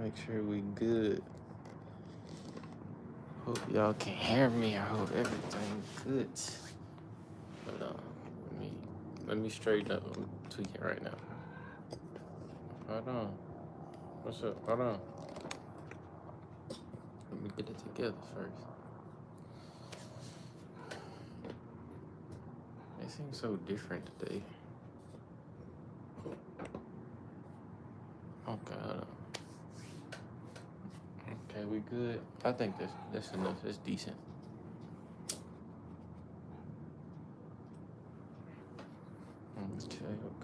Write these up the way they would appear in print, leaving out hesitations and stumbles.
Make sure we good. Hope y'all can hear me. I hope everything good. But let me straighten up. I'm tweaking right now. Hold on. What's up? Hold on. Let me get it together first. It seems so different today. Okay, hold on. Okay, we good. I think that's enough. That's decent.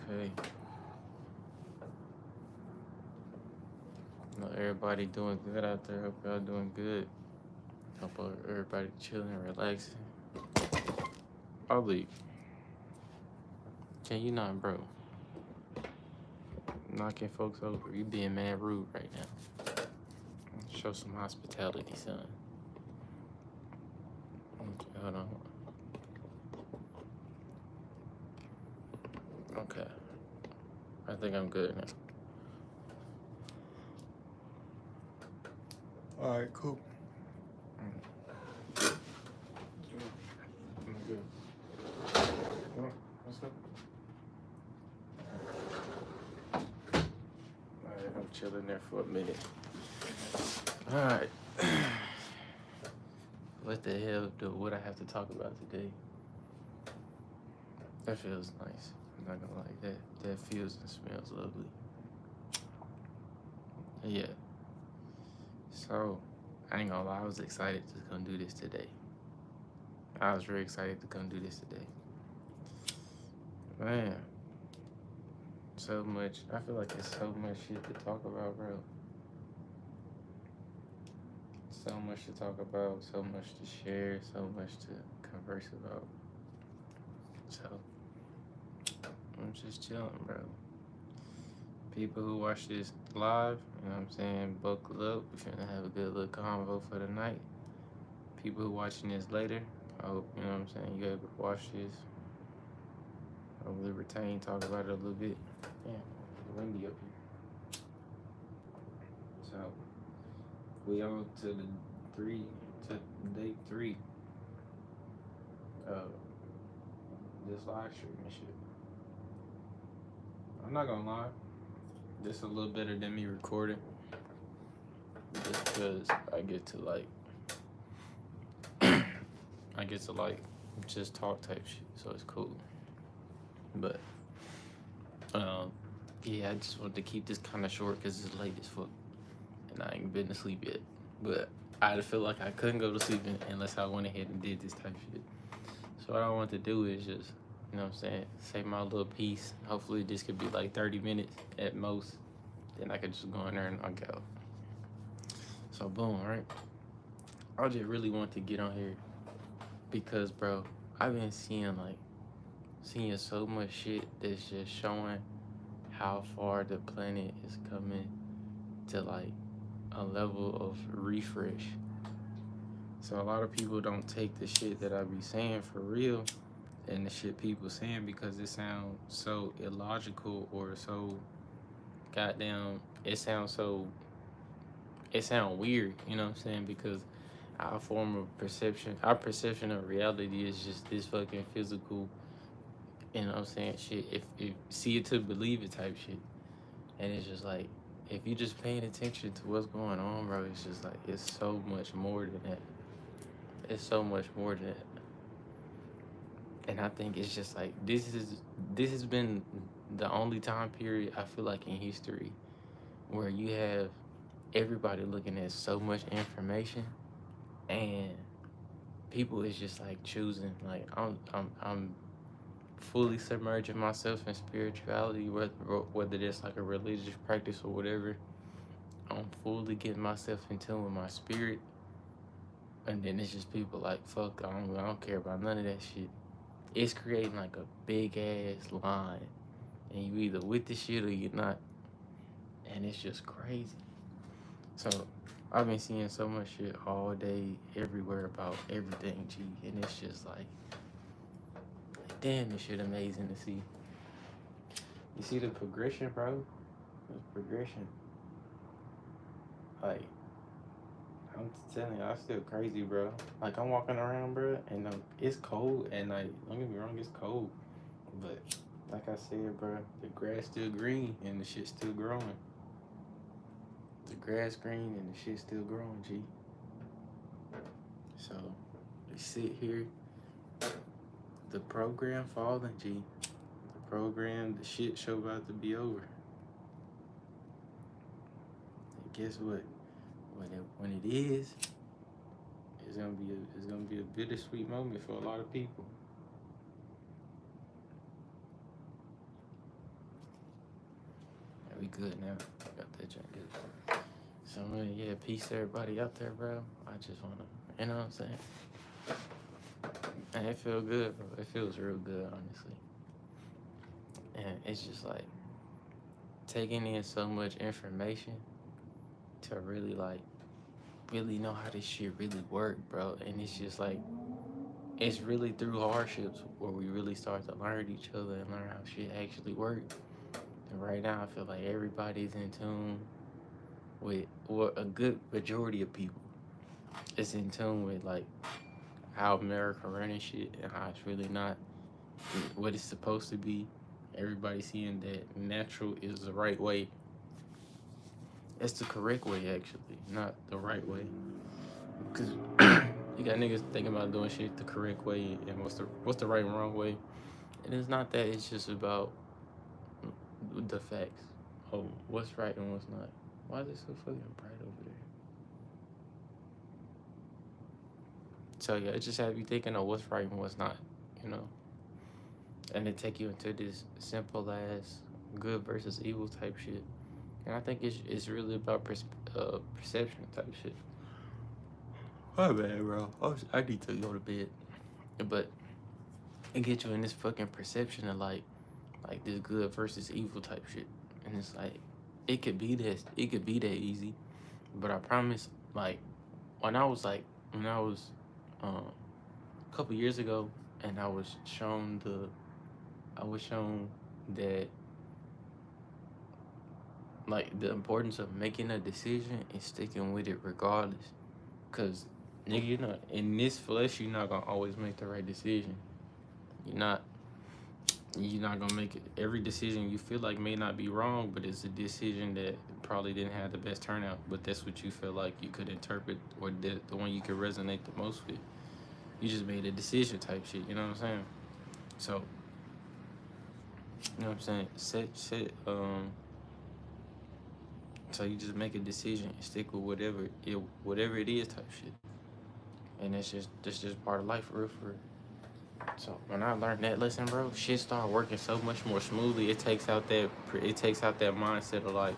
Okay. Know everybody doing good out there. Hope y'all doing good. Hope everybody chilling, relaxing. Probably. Can you not, bro? Knocking folks over. You being mad rude right now. Show some hospitality, son. Okay, hold on. Okay. I think I'm good now. Alright, cool. I'm good. What's up? Alright, I'm chilling there for a minute. Alright. What the hell do what I have to talk about today? That feels nice. I'm not gonna lie. That feels and smells lovely. Yeah. So I ain't gonna lie, I was excited to come do this today. I was very excited to come do this today. Man. So much. I feel like it's so much shit to talk about, bro. So much to talk about, so much to share, so much to converse about. So I'm just chilling, bro. People who watch this live, you know what I'm saying, buckle up. We're finna have a good little convo for the night. People who watching this later, I hope, you know what I'm saying, you able to watch this. Hopefully retain, talk about it a little bit. Yeah, it's windy up here. So we on to day three of this live stream and shit. I'm not gonna lie, this is a little better than me recording. Just because I get to just talk type shit, so it's cool. But yeah, I just wanted to keep this kind of short because it's late as fuck, and I ain't been to sleep yet. But I feel like I couldn't go to sleep unless I went ahead and did this type of shit. So what I want to do is just, you know what I'm saying, say my little piece. Hopefully this could be like 30 minutes at most. Then I could just go in there and knock out. So boom, right? I just really want to get on here because, bro, I've been seeing so much shit that's just showing how far the planet is coming to like a level of refresh. So a lot of people don't take the shit that I be saying for real and the shit people saying because it sounds so illogical or so goddamn, it sounds weird, you know what I'm saying? Because our perception of reality is just this fucking physical, you know what I'm saying, shit. If see it to believe it type shit. And it's just like, if you just paying attention to what's going on, bro, it's just like, it's so much more than that. It's so much more than that. And I think it's just like, this has been the only time period I feel like in history where you have everybody looking at so much information and people is just like choosing, like, I'm fully submerging myself in spirituality, whether it's like a religious practice or whatever. I'm fully getting myself in tune with my spirit, and then it's just people like, fuck, I don't care about none of that shit. It's creating like a big ass line, and you either with the shit or you're not, and it's just crazy. So I've been seeing so much shit all day, everywhere about everything, G, and it's just like damn, this shit amazing to see. You see the progression, bro? The progression. Like, I'm telling you, I still crazy, bro. Like, I'm walking around, bro, and it's cold, and like, don't get me wrong, it's cold. But like I said, bro, the grass still green and the shit still growing. The grass green and the shit still growing, G. So we sit here, the program falling, G. The program, the shit show about to be over. And guess what? When it is, it's gonna be a bittersweet moment for a lot of people. And we good now. Got that junk good. So yeah, peace to everybody out there, bro. I just wanna, you know what I'm saying? And it feel good, bro. It feels real good, honestly. And it's just like taking in so much information to really like really know how this shit really work, bro. And it's just like it's really through hardships where we really start to learn each other and learn how shit actually works. And right now, I feel like everybody's in tune with, well, a good majority of people is in tune with like how America running shit and how it's really not what it's supposed to be. Everybody seeing that natural is the right way. It's the correct way, actually, not the right way. Because you got niggas thinking about doing shit the correct way, and what's the right and wrong way. And it's not that. It's just about the facts. Oh, what's right and what's not. Why is it so fucking bright over there? So yeah, it just have you thinking of what's right and what's not, you know. And it take you into this simple ass good versus evil type shit. And I think it's really about perception type shit. My bad, bro. I need to go to bed. But it gets you in this fucking perception of like this good versus evil type shit. And it's like it could be that easy. But I promise, like when I was a couple years ago and I was shown that like the importance of making a decision and sticking with it regardless. Cause nigga, you're not in this flesh. You're not gonna always make the right decision. You're not. You're not gonna make it. Every decision you feel like may not be wrong, but it's a decision that probably didn't have the best turnout. But that's what you feel like you could interpret, or the one you could resonate the most with. You just made a decision type shit. You know what I'm saying? So, you know what I'm saying? So you just make a decision and stick with whatever it is type shit. And that's just part of life, for real, for real. So when I learned that lesson, bro, shit started working so much more smoothly. It takes out that mindset of like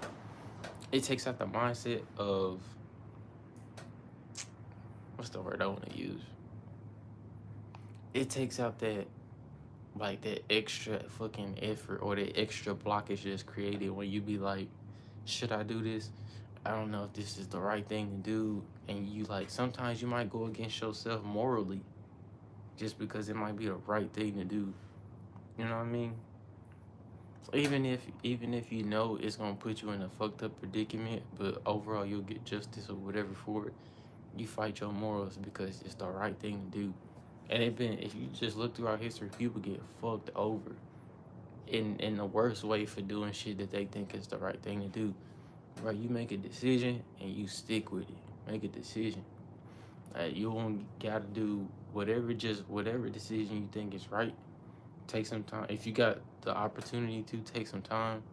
it takes out the mindset of what's the word I want to use? It takes out that like that extra fucking effort or that extra blockage that's created when you be like, should I do this? I don't know if this is the right thing to do. And you like sometimes you might go against yourself morally just because it might be the right thing to do. You know what I mean? Even if you know it's gonna put you in a fucked up predicament, but overall you'll get justice or whatever for it, you fight your morals because it's the right thing to do. And if you just look throughout history, people get fucked over in the worst way for doing shit that they think is the right thing to do. Right? You make a decision and you stick with it. Make a decision. You don't gotta do whatever decision you think is right. Take some time. If you got the opportunity to take some time,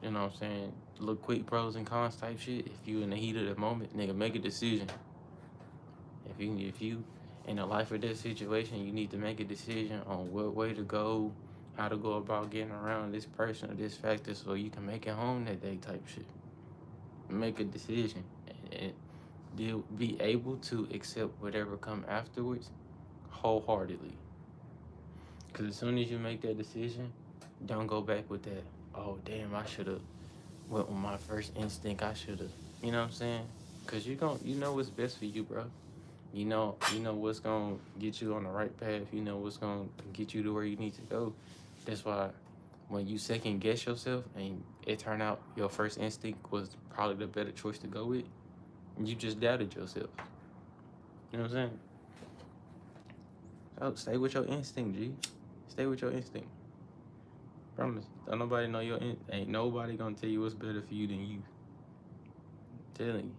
you know what I'm saying? Look quick pros and cons type shit. If you in the heat of the moment, nigga, make a decision. If you in the life or death situation, you need to make a decision on what way to go, how to go about getting around this person or this factor so you can make it home that day type shit. Make a decision and be able to accept whatever come afterwards wholeheartedly. Because as soon as you make that decision, don't go back with that, oh, damn, I should have went with my first instinct. I should have, you know what I'm saying? Because you know what's best for you, bro. You know what's going to get you on the right path. You know what's going to get you to where you need to go. That's why when you second guess yourself and it turned out your first instinct was probably the better choice to go with, You just doubted yourself. You know what I'm saying? So stay with your instinct, G. Stay with your instinct. Promise. Don't nobody know ain't nobody gonna tell you what's better for you than you. I'm telling you.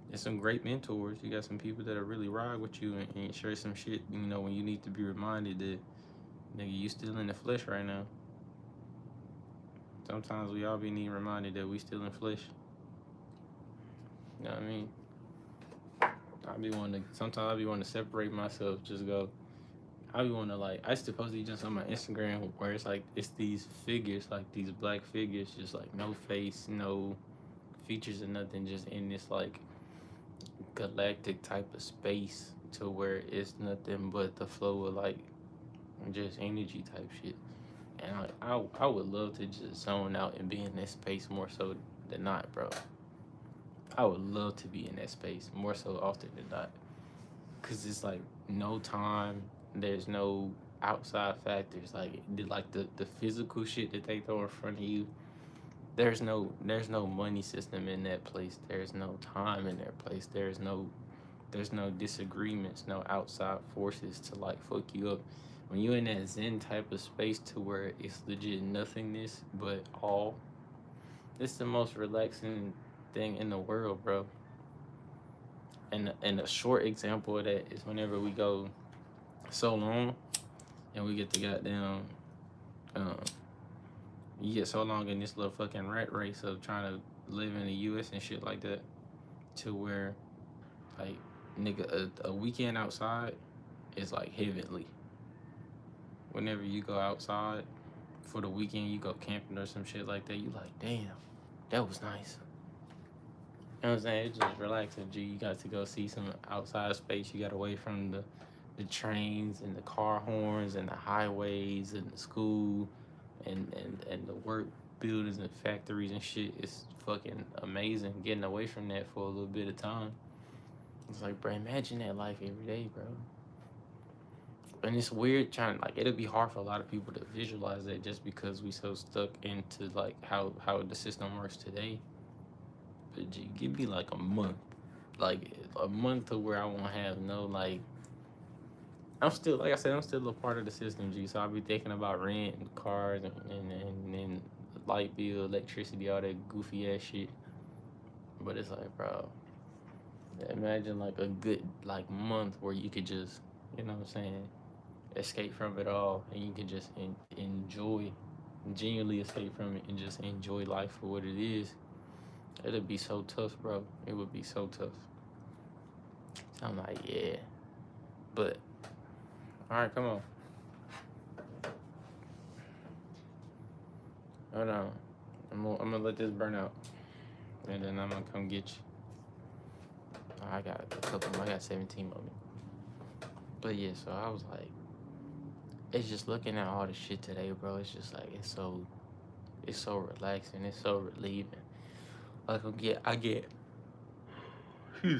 There's some great mentors. You got some people that are really ride with you and share some shit, when you need to be reminded that, nigga, you still in the flesh right now. Sometimes we all be needing reminded that we still in flesh. You know what I mean? Sometimes I be wanting to separate myself, just go. I be wanting to, like, I used to post these just on my Instagram where it's these figures, like these black figures, just like no face, no features or nothing, just in this like galactic type of space to where it's nothing but the flow of like just energy type shit. And I would love to just zone out and be in that space more so than not, bro. I would love to be in that space more so often than not. Cause it's like no time, there's no outside factors, like the physical shit that they throw in front of you. There's no money system in that place. There's no time in that place. There's no disagreements, no outside forces to like fuck you up. When you're in that zen type of space to where it's legit nothingness but all, it's the most relaxing thing in the world, bro. And a short example of that is whenever we go so long and we get the goddamn um you get so long in this little fucking rat race of trying to live in the US and shit like that, to where like nigga a weekend outside is like heavenly. Whenever you go outside for the weekend, you go camping or some shit like that, you like, damn, that was nice. You know what I'm saying? It's just relaxing, G. You got to go see some outside space. You got away from the trains and the car horns and the highways and the school and the work buildings and factories and shit. It's fucking amazing getting away from that for a little bit of time. It's like, bro, imagine that life every day, bro. And it's weird it'll be hard for a lot of people to visualize that just because we so stuck into like how the system works today. But G, give me like a month to where I won't have no like. I'm still, like I said, I'm still a part of the system, G. So I'll be thinking about rent and cars and light bill, electricity, all that goofy ass shit. But it's like, bro, imagine like a good like month where you could just, you know what I'm saying, escape from it all, and you can just enjoy, genuinely escape from it, and just enjoy life for what it is. It'd be so tough, bro. It would be so tough. So I'm like, yeah. But, all right, come on. Hold on. I'm gonna let this burn out, and then I'm gonna come get you. I got a couple. I got 17 of them. But yeah, so I was like, it's just looking at all the shit today, bro. It's just like it's so relaxing. It's so relieving. Like excuse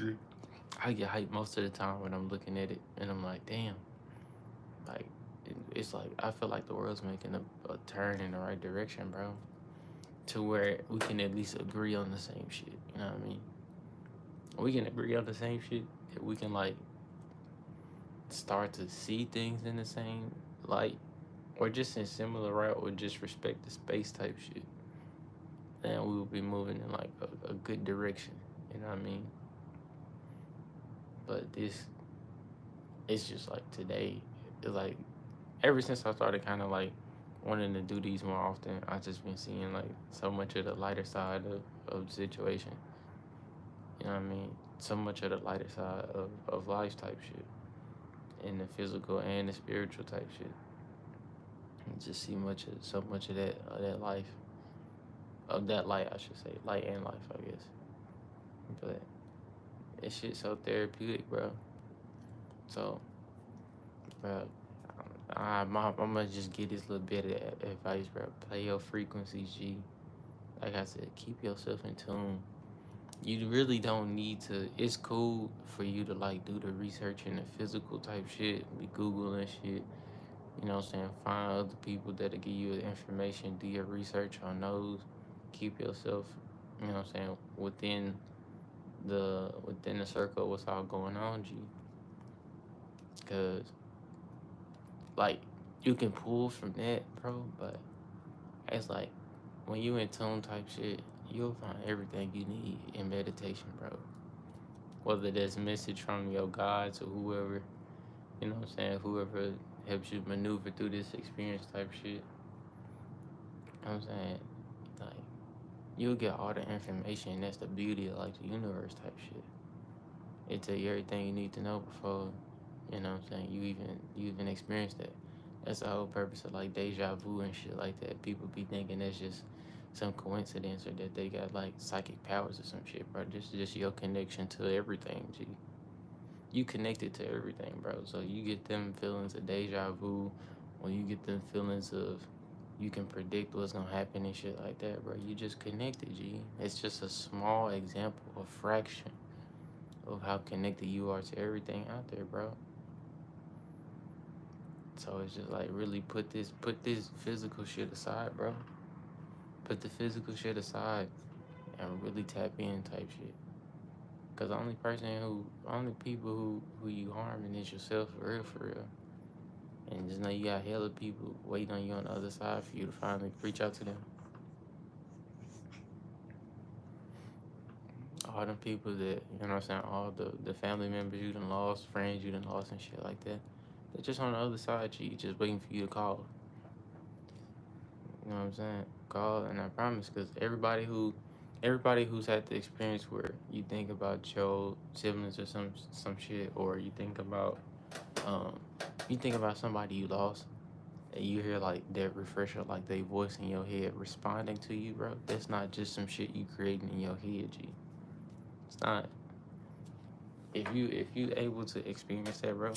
me. I get hyped most of the time when I'm looking at it, and I'm like, damn. Like, it's like I feel like the world's making a turn in the right direction, bro. To where we can at least agree on the same shit. You know what I mean? We can agree on the same shit. If we can like start to see things in the same light, or just in similar route, or just respect the space type shit, then we will be moving in like a good direction. You know what I mean? But it's just like today, it's like ever since I started kind of like wanting to do these more often, I just been seeing like so much of the lighter side of the situation. You know what I mean? So much of the lighter side of life type shit, and the physical and the spiritual type shit. And just see so much of that life, of that light, I should say, light and life, I guess. But this shit so therapeutic, bro. So, bro, I'm gonna just get this little bit of advice, bro. Play your frequencies, G. Like I said, keep yourself in tune. You really don't need to. It's cool for you to like do the research and the physical type shit, be Googling shit. You know what I'm saying? Find other people that'll give you the information. Do your research on those. Keep yourself, you know what I'm saying, within within the circle what's all going on, G. Cause like you can pull from that, bro, but it's like when you in tune type shit, you'll find everything you need in meditation, bro. Whether that's a message from your God to whoever, you know what I'm saying, whoever helps you maneuver through this experience type shit. You know what I'm saying? Like you'll get all the information. That's the beauty of like the universe type shit. It tell you everything you need to know before, you know what I'm saying, you even experience that. That's the whole purpose of like deja vu and shit like that. People be thinking that's just some coincidence or that they got like psychic powers or some shit, bro. This is just your connection to everything, G. You connected to everything, bro. So you get them feelings of deja vu, or you get them feelings of you can predict what's gonna happen and shit like that, bro. You just connected, G. It's just a small example, a fraction of how connected you are to everything out there, bro. So it's just like really put this physical shit aside, bro. Put the physical shit aside and really tap in type shit. Cause the only people who you harming is yourself for real. And just know you got hella people waiting on you on the other side for you to finally reach out to them. All them people that, you know what I'm saying, all the family members you done lost, friends you done lost and shit like that. They're just on the other side, G, just waiting for you to call. You know what I'm saying? Call, and I promise, because everybody who's had the experience where you think about your siblings or some shit, or um you think about somebody you lost, and you hear like that refresher, like they voice in your head responding to you, bro. That's not just some shit you creating in your head, G. It's not. If you able to experience that, bro,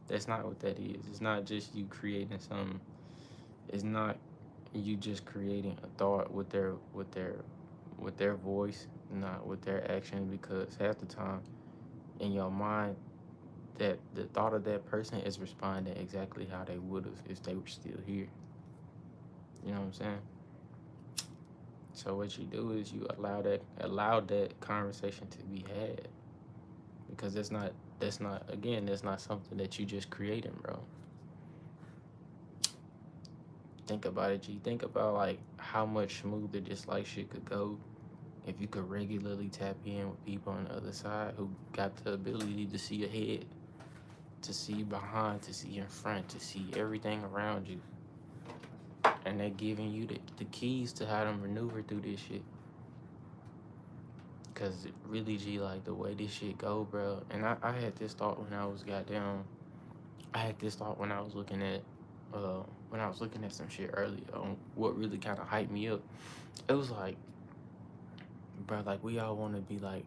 that's not what that is. It's not just you creating something. It's not you just creating a thought with their voice, not with their action. Because half the time in your mind, that the thought of that person is responding exactly how they would have if they were still here. You know what I'm saying? So what you do is you allow that conversation to be had, because that's not something that you just creating, bro. Think about it, G. Think about like how much smoother this like shit could go if you could regularly tap in with people on the other side who got the ability to see ahead, to see behind, to see in front, to see everything around you. And they're giving you the keys to how to maneuver through this shit. Cause really, G, like the way this shit go, bro. And I had this thought when I was I had this thought when I was looking at some shit earlier on what really kind of hyped me up. It was like, bro, like we all want to be like,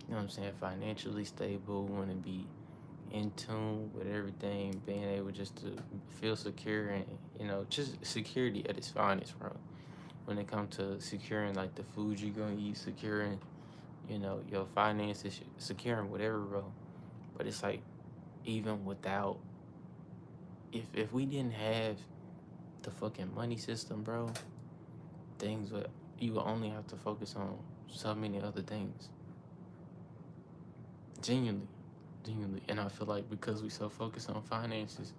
you know what I'm saying, financially stable, want to be in tune with everything, being able just to feel secure and, you know, just security at its finest, bro. When it comes to securing like the food you're gonna eat, securing, you know, your finances, securing whatever, bro. But it's like even without, if we didn't have the fucking money system, bro, things would you would only have to focus on so many other things. Genuinely, genuinely. And I feel like because we so focused on finances,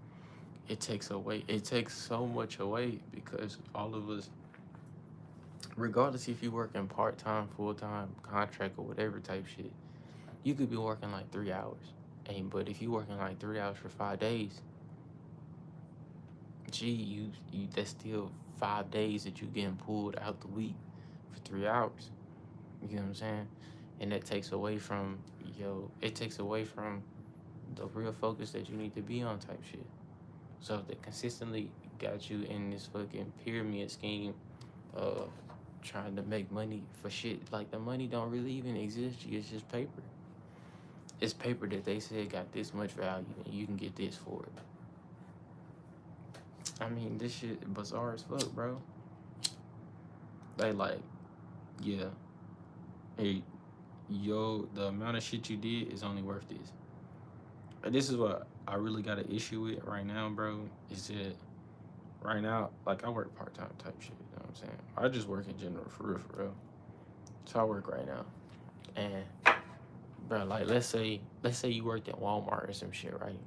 it takes so much away, because all of us, regardless if you working part-time, full-time, contract, or whatever type shit, you could be working like 3 hours. But if you working like 3 hours for 5 days, gee, you that's still 5 days that you getting pulled out the week for 3 hours. You know what I'm saying? And that takes away from it takes away from the real focus that you need to be on type shit. So if they consistently got you in this fucking pyramid scheme of trying to make money for shit, like the money don't really even exist, it's just paper. It's paper that they said got this much value and you can get this for it. I mean, this shit bizarre as fuck, bro. They like, yeah, hey, the amount of shit you did is only worth this. And this is what I really got an issue with right now, bro. Is that right now, like I work part-time type shit, you know what I'm saying? I just work in general, for real, for real. So I work right now. And bro. Like let's say you worked at Walmart or some shit, right?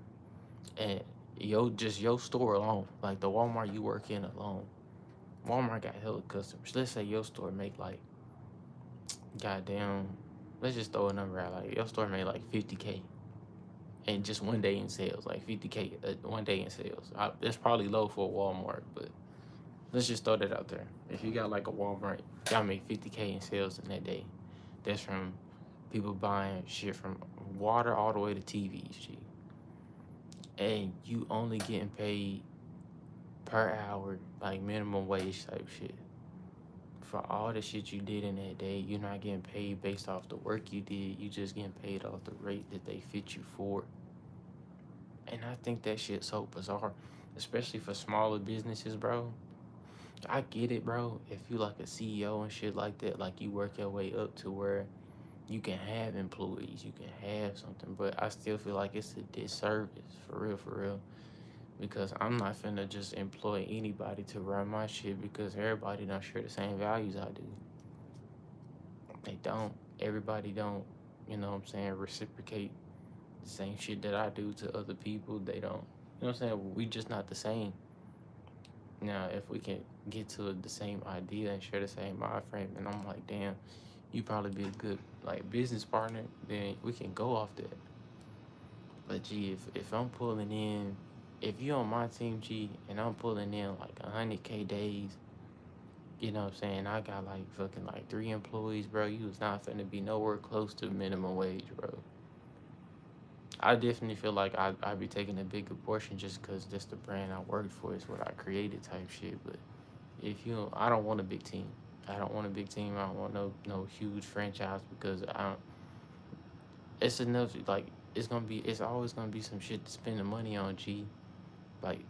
And your store alone, like the Walmart you work in alone, Walmart got hella customers. Let's say your store make like goddamn. Let's just throw a number out. Like your store made like 50K in just one day in sales, like 50K one day in sales. That's probably low for a Walmart, but let's just throw that out there. If you got like a Walmart, y'all make 50K in sales in that day. That's from people buying shit from water all the way to TVs, G. And you only getting paid per hour, like minimum wage type shit. For all the shit you did in that day, you're not getting paid based off the work you did. You just getting paid off the rate that they fit you for. And I think that shit's so bizarre, especially for smaller businesses, bro. I get it, bro. If you like a CEO and shit like that, like you work your way up to where you can have employees, you can have something, but I still feel like it's a disservice, for real. Because I'm not finna just employ anybody to run my shit because everybody don't share the same values I do. They don't. Everybody don't, you know what I'm saying, reciprocate the same shit that I do to other people. They don't. You know what I'm saying? We just not the same. Now, if we can get to the same idea and share the same mind frame, and I'm like, damn, you probably be a good like business partner, then we can go off that. But gee, if I'm pulling in, if you on my team, G, and I'm pulling in like 100K days, you know what I'm saying? I got like fucking like 3 employees, bro. You was not finna be nowhere close to minimum wage, bro. I definitely feel like I'd be taking a bigger portion just because that's the brand I worked for, is what I created type shit. But if you, I don't want a big team. I don't want a big team. I don't want no huge franchise because I don't. It's enough. Like it's always gonna be some shit to spend the money on. G, like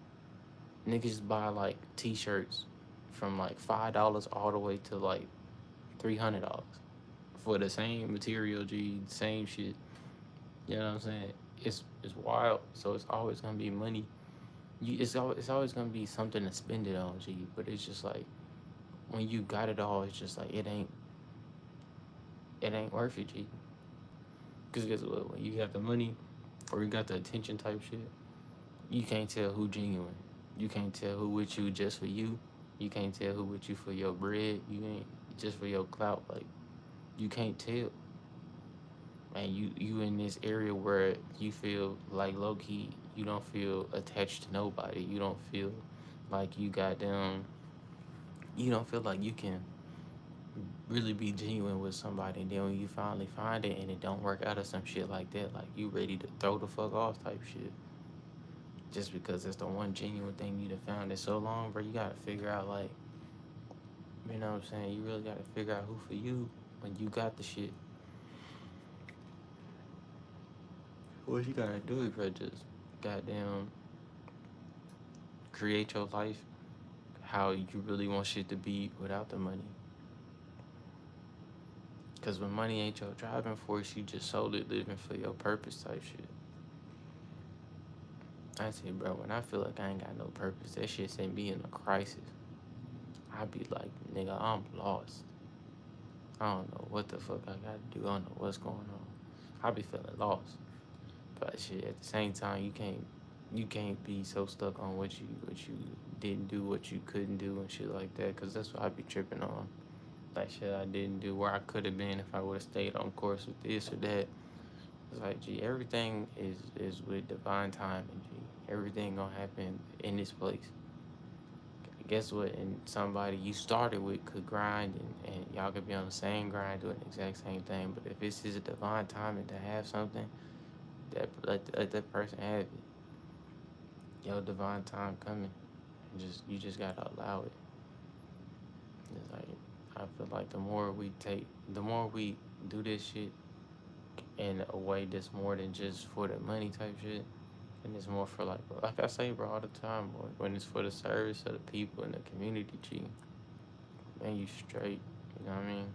niggas buy like t-shirts from like $5 all the way to like $300 for the same material. G, same shit. You know what I'm saying? It's wild. So it's always gonna be money. It's always gonna be something to spend it on. G, but it's just like when you got it all, it's just like it ain't worth it. G, because guess what? When you got the money or you got the attention type shit, you can't tell who genuine. You can't tell who with you just for you. You can't tell who with you for your bread. You ain't just for your clout. Like you can't tell. And you in this area where you feel like low key, you don't feel attached to nobody. You don't feel like you got them. You don't feel like you can really be genuine with somebody. And then when you finally find it and it don't work out or some shit like that, like you ready to throw the fuck off type shit. Just because it's the one genuine thing you done found in so long, bro. You gotta figure out like, you know what I'm saying? You really gotta figure out who for you when you got the shit. What you gotta do is, bro, just goddamn create your life how you really want shit to be without the money. Cause when money ain't your driving force, you just solely living for your purpose type shit. I say, bro, when I feel like I ain't got no purpose, that shit send me in a crisis. I be like, nigga, I'm lost. I don't know what the fuck I gotta do. I don't know what's going on. I be feeling lost. But shit, at the same time, you can't be so stuck on what you didn't do, what you couldn't do, and shit like that. Cause that's what I be tripping on. Like shit I didn't do, where I could have been if I would have stayed on course with this or that. It's like, gee, everything is with divine timing. Gee, everything gonna happen in this place. Guess what? And somebody you started with could grind, and y'all could be on the same grind doing the exact same thing. But if it's his divine timing to have something, that let that person have it. Your divine time coming. You just gotta allow it. It's like I feel like the more we do this shit in a way that's more than just for the money type shit, and it's more for like I say, bro, all the time, boy, when it's for the service of the people and the community, G, man, you straight. You know what I mean?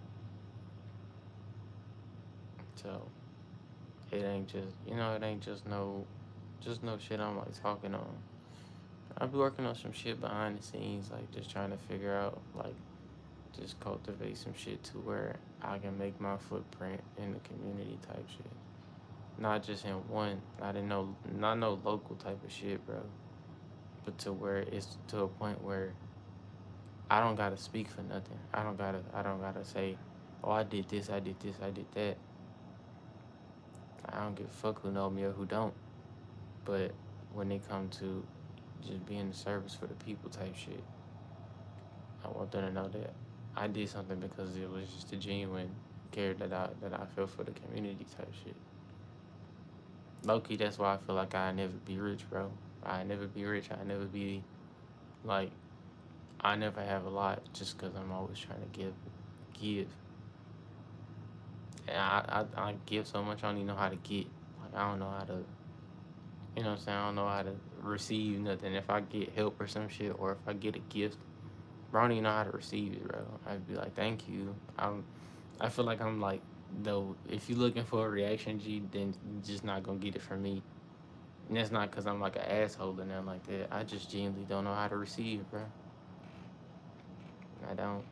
So it ain't just no shit I'm like talking on. I be working on some shit behind the scenes, like just trying to figure out like just cultivate some shit to where I can make my footprint in the community type shit. Not just in one, not no local type of shit, bro. But to where it's to a point where I don't gotta speak for nothing. I don't gotta say, oh, I did this, I did this, I did that. I don't give a fuck who know me or who don't. But when it come to just being the service for the people type shit, I want them to know that I did something because it was just a genuine care that I feel for the community type shit. Low key, that's why I feel like I never be rich, bro. I never be rich. I never be like I never have a lot just because I'm always trying to give. And I give so much I don't even know how to get. Like I don't know how to, you know what I'm saying? I don't know how to receive nothing. If I get help or some shit, or if I get a gift, bro, I don't even know how to receive it, bro. I'd be like, thank you. I feel like I'm like, though, if you're looking for a reaction, G, then you're just not gonna get it from me. And that's not because I'm like an asshole or nothing like that. I just genuinely don't know how to receive, bro. I don't.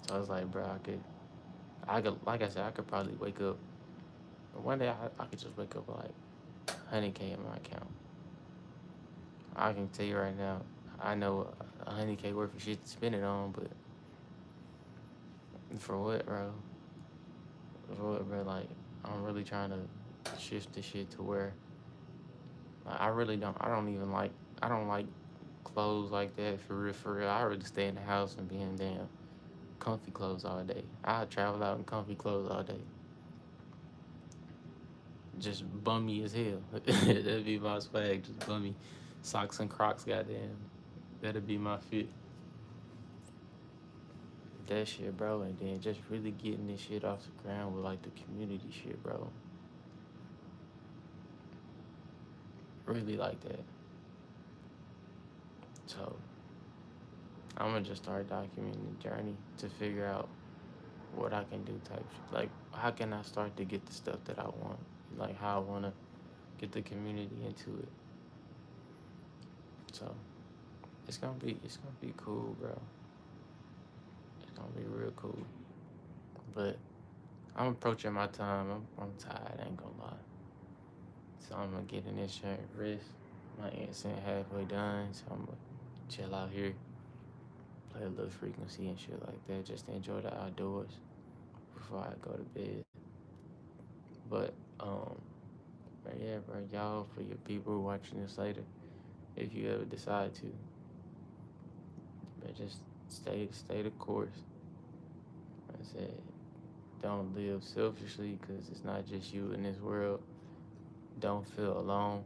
So I was like, bro, like I said, I could probably wake up. One day I could just wake up with like 100K in my account. I can tell you right now, I know 100K worth of shit to spend it on, but for what, bro? For what, bro? Like, I'm really trying to shift the shit to where like, I don't even like, I don't like clothes like that for real, for real. I really stay in the house and be in damn comfy clothes all day. I travel out in comfy clothes all day. Just bummy as hell. That'd be my swag, just bummy. Socks and Crocs, goddamn. That'd be my fit. That shit, bro. And then just really getting this shit off the ground with like the community shit, bro. Really like that. So I'm gonna just start documenting the journey to figure out what I can do type shit. Like how can I start to get the stuff that I want? Like how I wanna get the community into it. So it's gonna be cool, bro. It's gonna be real cool. But I'm approaching my time. I'm tired, I ain't gonna lie. So I'm gonna get in this shit and rest. My instant halfway done, so I'm gonna chill out here, play a little frequency and shit like that, just to enjoy the outdoors before I go to bed. But but yeah, bro, y'all for your people watching this later, if you ever decide to, but just stay the course. Like I said, don't live selfishly because it's not just you in this world. Don't feel alone.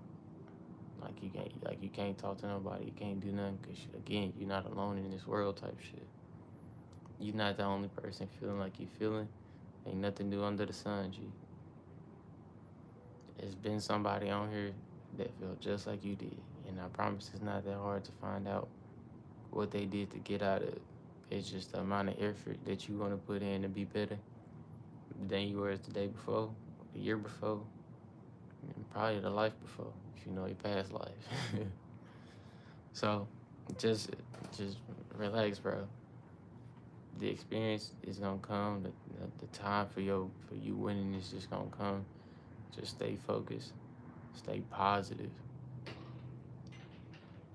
Like you can't talk to nobody. You can't do nothing because again, you're not alone in this world type shit. You're not the only person feeling like you feeling. Ain't nothing new under the sun, G. There's been somebody on here that felt just like you did, and I promise it's not that hard to find out what they did to get out of it. It's just the amount of effort that you want to put in to be better than you were the day before, the year before, and probably the life before, if you know your past life. So just just relax, bro. The experience is gonna come. The time for you winning is just gonna come. Just stay focused. Stay positive.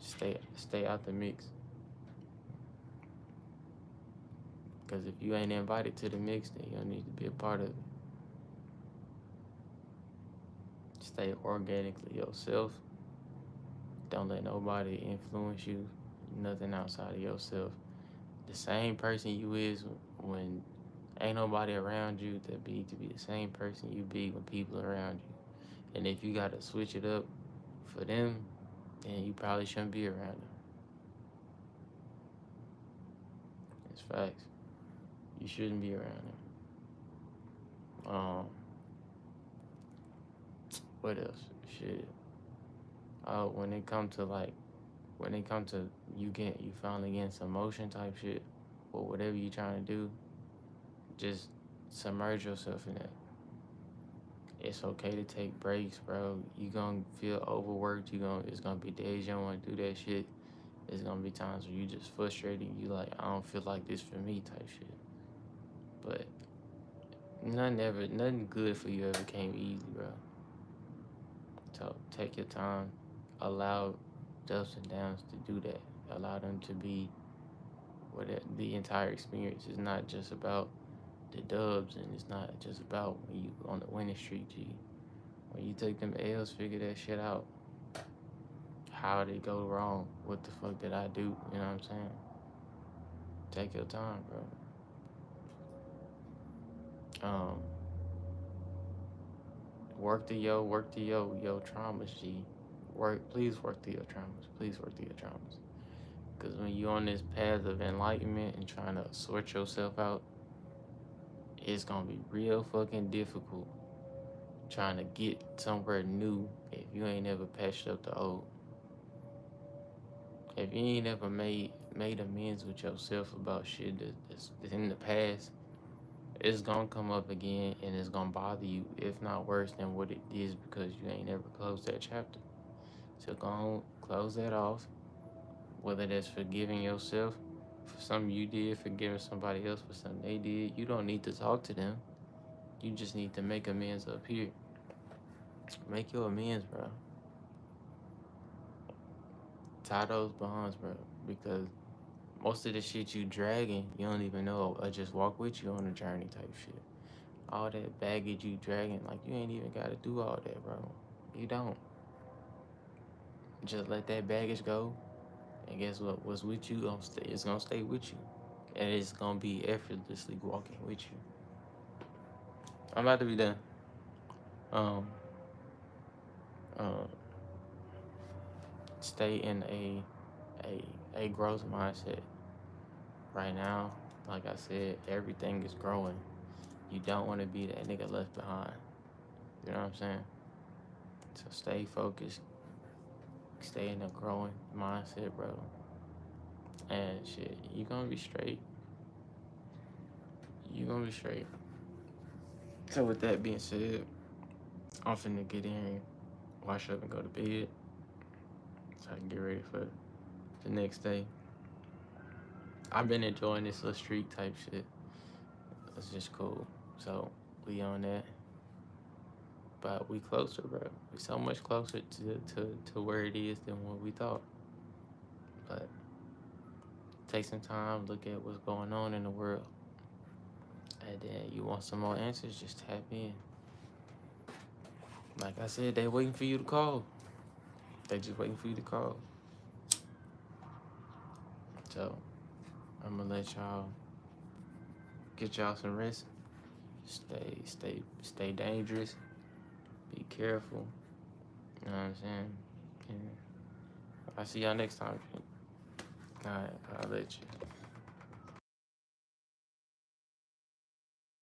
Stay out the mix. Because if you ain't invited to the mix, then you don't need to be a part of it. Stay organically yourself. Don't let nobody influence you. Nothing outside of yourself. The same person you is when ain't nobody around you to be the same person you be when people are around you. And if you gotta switch it up for them, then you probably shouldn't be around them. It's facts. You shouldn't be around them. What else? Shit. Oh, when it come to you finally getting some motion type shit, or whatever you trying to do, just submerge yourself in it. It's okay to take breaks, bro. You gonna feel overworked. It's gonna be days you don't want to do that shit. It's gonna be times where you just frustrated. You like, I don't feel like this for me type shit. But nothing good for you ever came easy, bro. So take your time. Allow the ups and downs to do that. Allow them to be what the entire experience is not just about the dubs, and it's not just about when you on the winning streak, G. When you take them L's, figure that shit out. How did it go wrong? What the fuck did I do? You know what I'm saying? Take your time, bro. Work through your traumas, G. Please work through your traumas. Please work through your traumas. Because when you're on this path of enlightenment and trying to sort yourself out, it's gonna be real fucking difficult trying to get somewhere new if you ain't ever patched up the old. If you ain't ever made amends with yourself about shit that's in the past, it's gonna come up again and it's gonna bother you, if not worse than what it is, because you ain't ever closed that chapter. So go on, close that off. Whether that's forgiving yourself for something you did, forgiving somebody else for something they did, you don't need to talk to them. You just need to make amends up here. Make your amends, bro. Tie those bonds, bro. Because most of the shit you dragging, you don't even know. I just walk with you on a journey type shit. All that baggage you dragging, like you ain't even gotta do all that, bro. You don't. Just let that baggage go. And guess what? What's with you, it's gonna stay with you. And it's gonna be effortlessly walking with you. I'm about to be done. Um, uh, Stay in a growth mindset. Right now, like I said, everything is growing. You don't want to be that nigga left behind. You know what I'm saying? So stay focused. Stay in a growing mindset, bro. And shit, you gonna be straight. You gonna be straight. So with that being said, I'm finna get in, wash up and go to bed, so I can get ready for the next day. I've been enjoying this little streak type shit. It's just cool. So we on that. But we closer, bro. We so much closer to where it is than what we thought. But take some time, look at what's going on in the world. And then you want some more answers, just tap in. Like I said, they waiting for you to call. They just waiting for you to call. So I'm gonna let y'all get y'all some rest. Stay dangerous. Be careful. You know what I'm saying? And I'll see y'all next time. Alright, I'll let you.